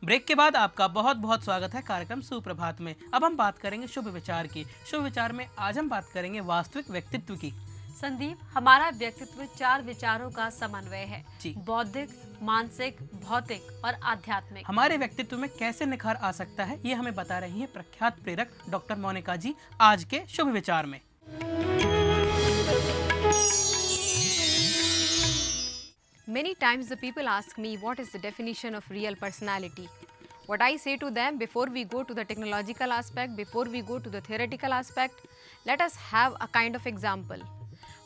Break के बाद आपका बहुत बहुत स्वागत है कार्यक्रम सुप्रभात में। अब हम बात करेंगे शुभ विचार की। शुभ विचार में आज हम बात करेंगे वास्तविक व्यक्तित्व की। संदीप, हमारा व्यक्तित्व 4 विचारों का समन्वय है, बौद्धिक, मानसिक, भौतिक और आध्यात्मिक। हमारे व्यक्तित्व में कैसे निखार आ सकता है, ये हमें बता रही हैं प्रख्यात प्रेरक डॉक्टर मोनिका जी आज के शुभ विचार में। Many times the people ask me what is the definition of real personality. What I say to them before we go to the technological aspect, before we go to the theoretical aspect, let us have a kind of example.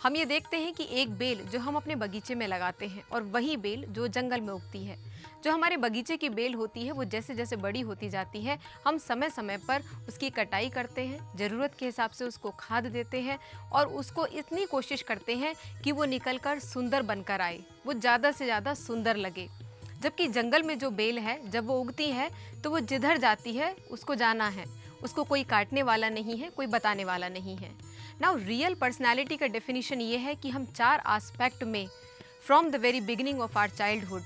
हम ये देखते हैं कि एक bell जो हम अपने बगीचे में लगाते हैं और वही बेल जो जंगल में उगती है। जो हमारे बगीचे की बेल होती है वो जैसे जैसे बड़ी होती जाती है, हम समय समय पर उसकी कटाई करते हैं, ज़रूरत के हिसाब से उसको खाद देते हैं और उसको इतनी कोशिश करते हैं कि वो निकलकर सुंदर बनकर आए, वो ज़्यादा से ज़्यादा सुंदर लगे। जबकि जंगल में जो बेल है जब वो उगती है तो वो जिधर जाती है उसको जाना है, उसको कोई काटने वाला नहीं है, कोई बताने वाला नहीं है। नाउ रियल पर्सनैलिटी का डेफिनेशन ये है कि हम 4 एस्पेक्ट में from the very beginning of our childhood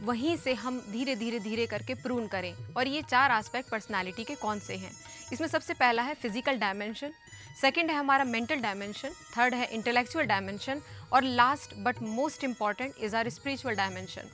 वहीं से हम धीरे धीरे करके प्रून करें। और ये 4 एस्पेक्ट पर्सनालिटी के कौन से हैं? इसमें सबसे पहला है फिजिकल डायमेंशन, सेकंड है हमारा मेंटल डायमेंशन, थर्ड है इंटेलेक्चुअल डायमेंशन और last but most important is our spiritual dimension.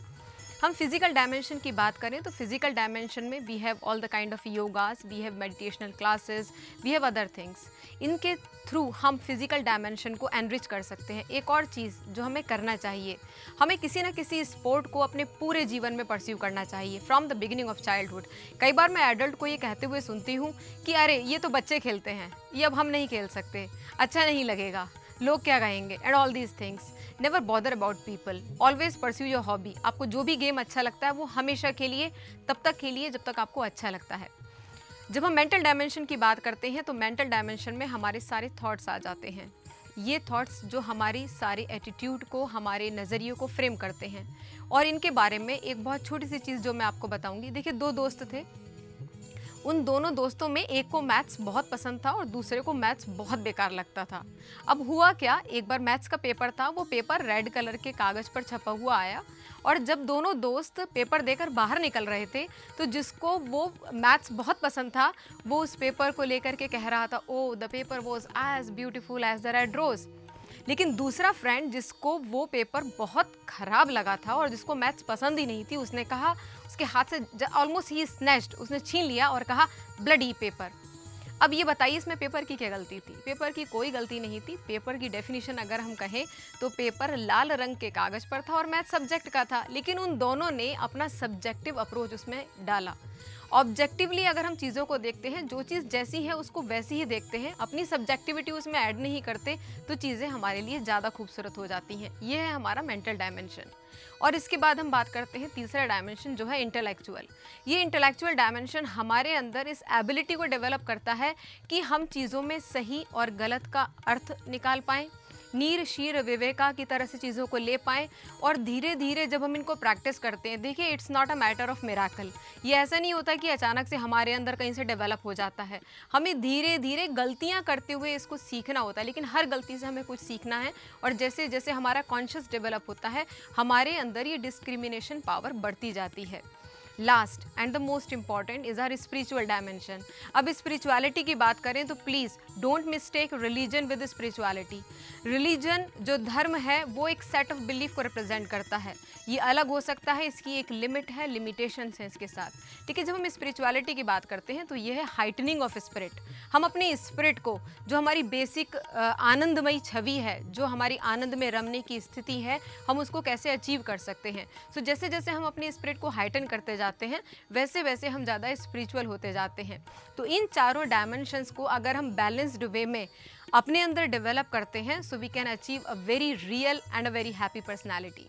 हम फिजिकल डायमेंशन की बात करें तो फिजिकल डायमेंशन में we have all the kind of yogas, we have meditational classes, we have other things. इनके through हम फिजिकल डायमेंशन को एनरिच कर सकते हैं। एक और चीज़ जो हमें करना चाहिए, हमें किसी न किसी स्पोर्ट को अपने पूरे जीवन में परस्यू करना चाहिए from the beginning of childhood. कई बार मैं एडल्ट को ये कहते हुए सुनती हूँ कि अरे ये तो बच्चे खेलते हैं, ये अब हम नहीं खेल सकते, अच्छा नहीं लगेगा, लोग क्या कहेंगे, and all these things. Never bother about people, always pursue your hobby. आपको जो भी गेम अच्छा लगता है वो हमेशा के लिए, तब तक के लिए जब तक आपको अच्छा लगता है। जब हम मेंटल डायमेंशन की बात करते हैं तो मेंटल डायमेंशन में हमारे सारे थॉट्स आ जाते हैं। ये थॉट्स जो हमारी सारे एटीट्यूड को, हमारे नज़रियों को फ्रेम करते हैं। और इनके बारे में एक बहुत छोटी सी चीज़ जो मैं आपको बताऊंगी। देखिए, 2 दोस्त थे, उन दोनों दोस्तों में एक को मैथ्स बहुत पसंद था और दूसरे को मैथ्स बहुत बेकार लगता था। अब हुआ क्या, एक बार मैथ्स का पेपर था, वो पेपर रेड कलर के कागज़ पर छपा हुआ आया और जब दोनों दोस्त पेपर देकर बाहर निकल रहे थे तो जिसको वो मैथ्स बहुत पसंद था वो उस पेपर को लेकर के कह रहा था, O the paper was as beautiful as the red rose. लेकिन दूसरा फ्रेंड जिसको वो पेपर बहुत ख़राब लगा था और जिसको मैथ्स पसंद ही नहीं थी, उसने कहा, उसके हाथ से ऑलमोस्ट ही स्नैच्ड, उसने छीन लिया और कहा ब्लडी पेपर। अब ये बताइए इसमें पेपर की क्या गलती थी? पेपर की कोई गलती नहीं थी। पेपर की डेफिनेशन अगर हम कहें तो पेपर लाल रंग के कागज़ पर था और मैथ सब्जेक्ट का था, लेकिन उन दोनों ने अपना सब्जेक्टिव अप्रोच उसमें डाला। ऑब्जेक्टिवली अगर हम चीज़ों को देखते हैं, जो चीज़ जैसी है उसको वैसी ही देखते हैं, अपनी सब्जेक्टिविटी उसमें ऐड नहीं करते, तो चीज़ें हमारे लिए ज़्यादा खूबसूरत हो जाती हैं। ये है हमारा मेंटल डायमेंशन। और इसके बाद हम बात करते हैं तीसरा डायमेंशन जो है इंटेलेक्चुअल। ये इंटेलेक्चुअल डायमेंशन हमारे अंदर इस एबिलिटी को डेवलप करता है कि हम चीज़ों में सही और गलत का अर्थ निकाल पाएँ, नीर शीर विवेका की तरह से चीज़ों को ले पाएँ। और धीरे धीरे जब हम इनको प्रैक्टिस करते हैं, देखिए it's not a matter of miracle. ये ऐसा नहीं होता कि अचानक से हमारे अंदर कहीं से डेवलप हो जाता है। हमें धीरे धीरे गलतियां करते हुए इसको सीखना होता है, लेकिन हर गलती से हमें कुछ सीखना है। और जैसे जैसे हमारा कॉन्शियस डेवलप होता है, हमारे अंदर ये डिस्क्रिमिनेशन पावर बढ़ती जाती है। Last and the most important is our spiritual dimension. अब स्पिरिचुअलिटी की बात करें तो please don't mistake religion with spirituality. Religion जो धर्म है वो एक सेट ऑफ बिलीफ को रिप्रेजेंट करता है, ये अलग हो सकता है, इसकी एक लिमिट है, लिमिटेशंस हैं इसके साथ। ठीक है, जब हम स्पिरिचुअलिटी की बात करते हैं तो ये है हाइटनिंग ऑफ स्पिरिट। हम अपने स्पिरिट को, जो हमारी बेसिक आनंदमयी छवि है, जो हमारी आनंद में रमने की स्थिति है, हम उसको कैसे अचीव कर सकते हैं। सो जैसे जैसे हम अपने स्पिरिट को हाइटन करते जाते हैं वैसे वैसे हम ज़्यादा स्पिरिचुअल होते जाते हैं। तो इन चारों डायमेंशंस को अगर हम बैलेंस्ड वे में अपने अंदर डेवलप करते हैं, so we can achieve a very real and a very happy personality.